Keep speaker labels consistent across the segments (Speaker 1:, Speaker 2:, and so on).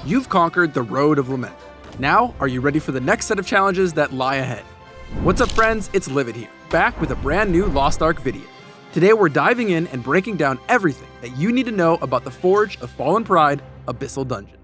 Speaker 1: You've conquered the Road of Lament. Now, are you ready for the next set of challenges that lie ahead? What's up, friends? It's Livid here, back with a brand new Lost Ark video. Today we're diving in and breaking down everything that you need to know about the Forge of Fallen Pride, Abyssal Dungeon.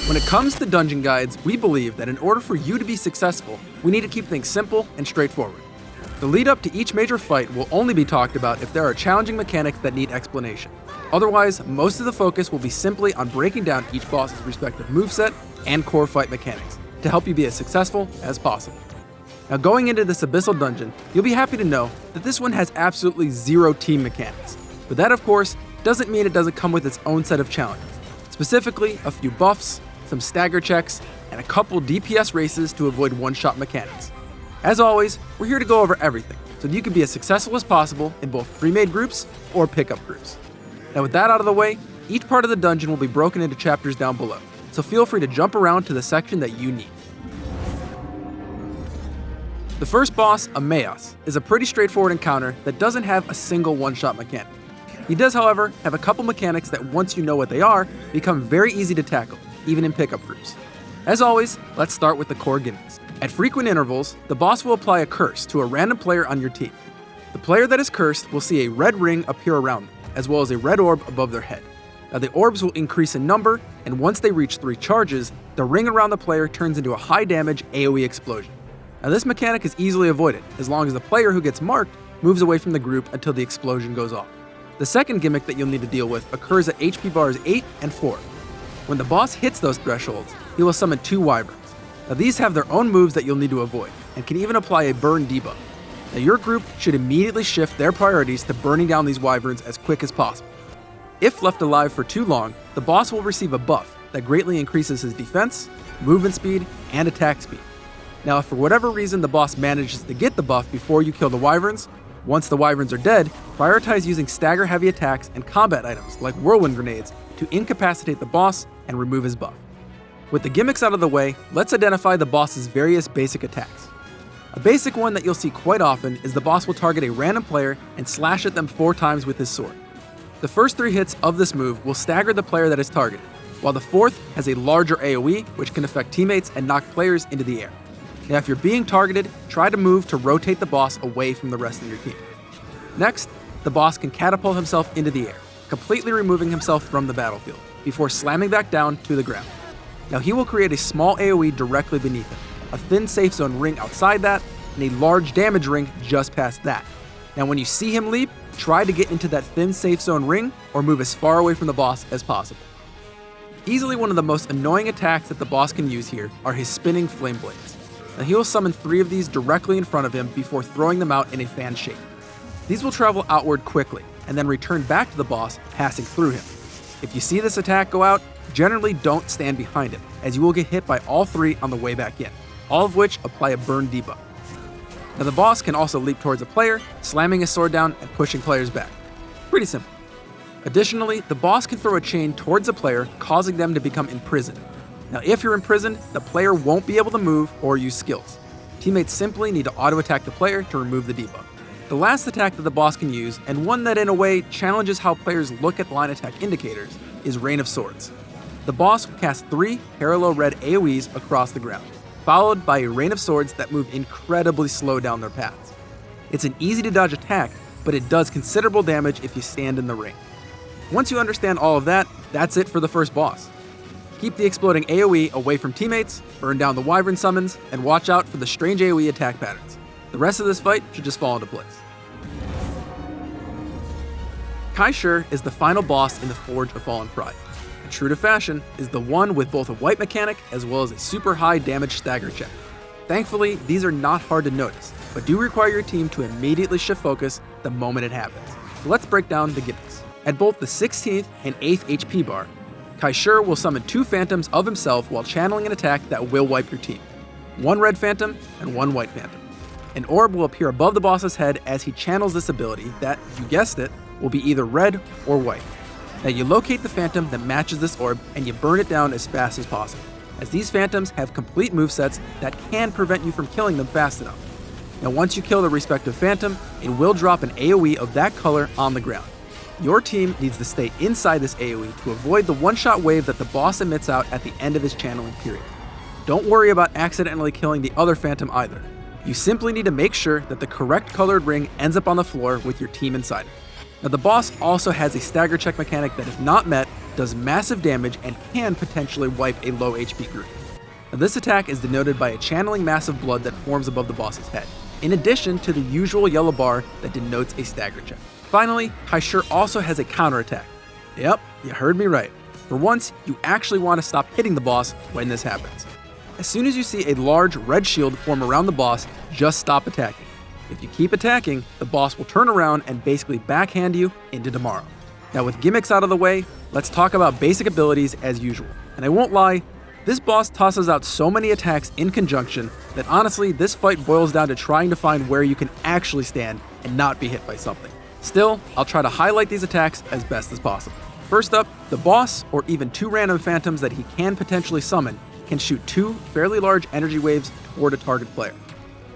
Speaker 1: When it comes to dungeon guides, we believe that in order for you to be successful, we need to keep things simple and straightforward. The lead up to each major fight will only be talked about if there are challenging mechanics that need explanation. Otherwise, most of the focus will be simply on breaking down each boss's respective moveset and core fight mechanics to help you be as successful as possible. Now, going into this Abyssal Dungeon, you'll be happy to know that this one has absolutely zero team mechanics. But that, of course, doesn't mean it doesn't come with its own set of challenges. Specifically, a few buffs, some stagger checks, and a couple DPS races to avoid one-shot mechanics. As always, we're here to go over everything, so that you can be as successful as possible in both pre-made groups or pickup groups. Now with that out of the way, each part of the dungeon will be broken into chapters down below, so feel free to jump around to the section that you need. The first boss, Amaus, is a pretty straightforward encounter that doesn't have a single one-shot mechanic. He does, however, have a couple mechanics that once you know what they are, become very easy to tackle, even in pickup groups. As always, let's start with the core gimmicks. At frequent intervals, the boss will apply a curse to a random player on your team. The player that is cursed will see a red ring appear around them, as well as a red orb above their head. Now the orbs will increase in number, and once they reach 3 charges, the ring around the player turns into a high damage AoE explosion. Now this mechanic is easily avoided, as long as the player who gets marked moves away from the group until the explosion goes off. The second gimmick that you'll need to deal with occurs at HP bars 8 and 4. When the boss hits those thresholds, he will summon 2 Wyverns. Now these have their own moves that you'll need to avoid, and can even apply a burn debuff. Now your group should immediately shift their priorities to burning down these Wyverns as quick as possible. If left alive for too long, the boss will receive a buff that greatly increases his defense, movement speed, and attack speed. Now if for whatever reason the boss manages to get the buff before you kill the Wyverns, once the Wyverns are dead, prioritize using stagger heavy attacks and combat items like whirlwind grenades to incapacitate the boss and remove his buff. With the gimmicks out of the way, let's identify the boss's various basic attacks. A basic one that you'll see quite often is the boss will target a random player and slash at them 4 times with his sword. The first 3 hits of this move will stagger the player that is targeted, while the 4th has a larger AoE which can affect teammates and knock players into the air. Now if you're being targeted, try to move to rotate the boss away from the rest of your team. Next, the boss can catapult himself into the air, completely removing himself from the battlefield, before slamming back down to the ground. Now he will create a small AoE directly beneath him, a thin safe zone ring outside that, and a large damage ring just past that. Now when you see him leap, try to get into that thin safe zone ring or move as far away from the boss as possible. Easily one of the most annoying attacks that the boss can use here are his spinning flame blades. Now he will summon 3 of these directly in front of him before throwing them out in a fan shape. These will travel outward quickly and then return back to the boss, passing through him. If you see this attack go out, generally don't stand behind him, as you will get hit by all 3 on the way back in, all of which apply a burn debuff. Now the boss can also leap towards a player, slamming his sword down and pushing players back. Pretty simple. Additionally, the boss can throw a chain towards a player, causing them to become imprisoned. Now if you're imprisoned, the player won't be able to move or use skills. Teammates simply need to auto-attack the player to remove the debuff. The last attack that the boss can use, and one that in a way challenges how players look at line attack indicators, is Rain of Swords. The boss will cast 3 parallel red AoEs across the ground, followed by a rain of swords that move incredibly slow down their paths. It's an easy to dodge attack, but it does considerable damage if you stand in the ring. Once you understand all of that, that's it for the first boss. Keep the exploding AoE away from teammates, burn down the Wyvern summons, and watch out for the strange AoE attack patterns. The rest of this fight should just fall into place. Kaishur is the final boss in the Forge of Fallen Pride. And true to fashion, is the one with both a wipe mechanic as well as a super high damage stagger check. Thankfully, these are not hard to notice, but do require your team to immediately shift focus the moment it happens. So let's break down the gimmicks. At both the 16th and 8th HP bar, Kaishur will summon 2 phantoms of himself while channeling an attack that will wipe your team. 1 red phantom and 1 white phantom. An orb will appear above the boss's head as he channels this ability that, you guessed it, will be either red or white. Now you locate the phantom that matches this orb and you burn it down as fast as possible. as these phantoms have complete movesets that can prevent you from killing them fast enough. Now once you kill the respective phantom, it will drop an AoE of that color on the ground. Your team needs to stay inside this AoE to avoid the one-shot wave that the boss emits out at the end of his channeling period. Don't worry about accidentally killing the other phantom either. You simply need to make sure that the correct colored ring ends up on the floor with your team inside it. Now the boss also has a stagger check mechanic that, if not met, does massive damage and can potentially wipe a low HP group. Now this attack is denoted by a channeling mass of blood that forms above the boss's head, in addition to the usual yellow bar that denotes a stagger check. Finally, Kaishur also has a counterattack. Yep, you heard me right. For once, you actually want to stop hitting the boss when this happens. As soon as you see a large red shield form around the boss, just stop attacking. If you keep attacking, the boss will turn around and basically backhand you into tomorrow. Now with gimmicks out of the way, let's talk about basic abilities as usual. And I won't lie, this boss tosses out so many attacks in conjunction that honestly, this fight boils down to trying to find where you can actually stand and not be hit by something. Still, I'll try to highlight these attacks as best as possible. First up, the boss, or even 2 random phantoms that he can potentially summon, can shoot 2 fairly large energy waves toward a target player.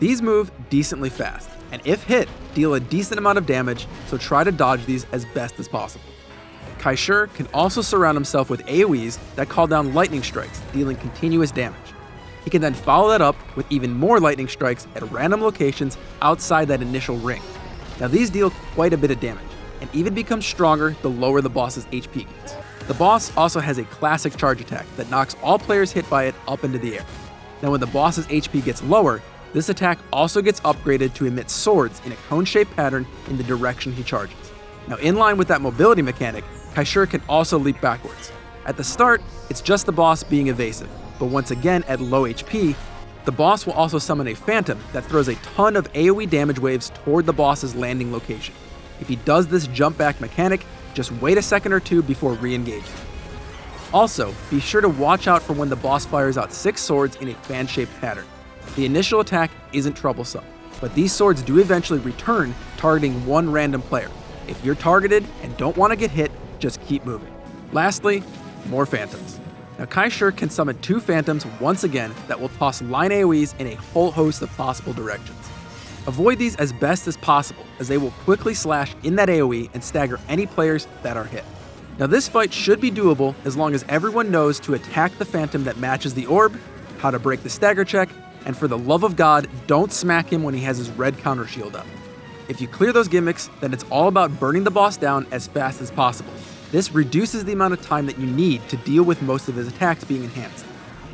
Speaker 1: These move decently fast, and if hit, deal a decent amount of damage, so try to dodge these as best as possible. Kaishur can also surround himself with AoEs that call down lightning strikes, dealing continuous damage. He can then follow that up with even more lightning strikes at random locations outside that initial ring. Now these deal quite a bit of damage, and even become stronger the lower the boss's HP gets. The boss also has a classic charge attack that knocks all players hit by it up into the air. Now when the boss's HP gets lower, this attack also gets upgraded to emit swords in a cone-shaped pattern in the direction he charges. Now in line with that mobility mechanic, Kaishur can also leap backwards. At the start, it's just the boss being evasive, but once again at low HP, the boss will also summon a phantom that throws a ton of AoE damage waves toward the boss's landing location. If he does this jump back mechanic, just wait a second or two before re-engaging. Also, be sure to watch out for when the boss fires out 6 swords in a fan-shaped pattern. The initial attack isn't troublesome, but these swords do eventually return, targeting one random player. If you're targeted and don't want to get hit, just keep moving. Lastly, more phantoms. Now Kaishur can summon 2 phantoms once again that will toss line AoEs in a whole host of possible directions. Avoid these as best as possible, as they will quickly slash in that AoE and stagger any players that are hit. Now this fight should be doable as long as everyone knows to attack the phantom that matches the orb, how to break the stagger check, and for the love of God, don't smack him when he has his red counter shield up. If you clear those gimmicks, then it's all about burning the boss down as fast as possible. This reduces the amount of time that you need to deal with most of his attacks being enhanced.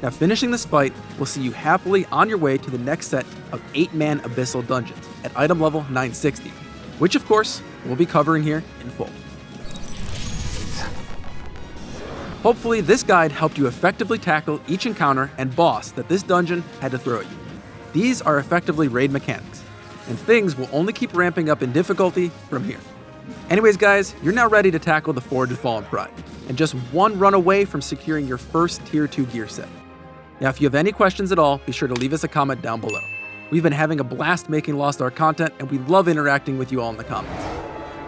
Speaker 1: Now finishing this fight will see you happily on your way to the next set of 8-man Abyssal Dungeons at item level 960, which of course we'll be covering here in full. Hopefully this guide helped you effectively tackle each encounter and boss that this dungeon had to throw at you. These are effectively raid mechanics, and things will only keep ramping up in difficulty from here. Anyways guys, you're now ready to tackle the Forge of Fallen Pride, and just one run away from securing your first Tier 2 gear set. Now if you have any questions at all, be sure to leave us a comment down below. We've been having a blast making Lost Ark content, and we love interacting with you all in the comments.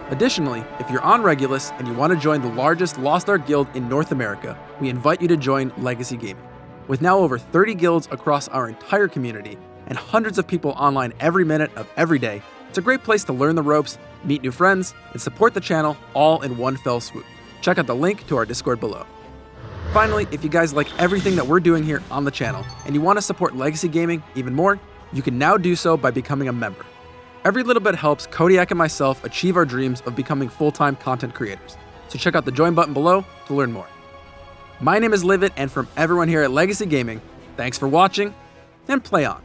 Speaker 1: Additionally, if you're on Regulus and you want to join the largest Lost Ark guild in North America, we invite you to join Legacy Gaming. With now over 30 guilds across our entire community and hundreds of people online every minute of every day, it's a great place to learn the ropes, meet new friends, and support the channel all in one fell swoop. Check out the link to our Discord below. Finally, if you guys like everything that we're doing here on the channel and you want to support Legacy Gaming even more, you can now do so by becoming a member. Every little bit helps Codiak and myself achieve our dreams of becoming full-time content creators, so check out the join button below to learn more. My name is Livid, and from everyone here at Legacy Gaming, thanks for watching, and play on.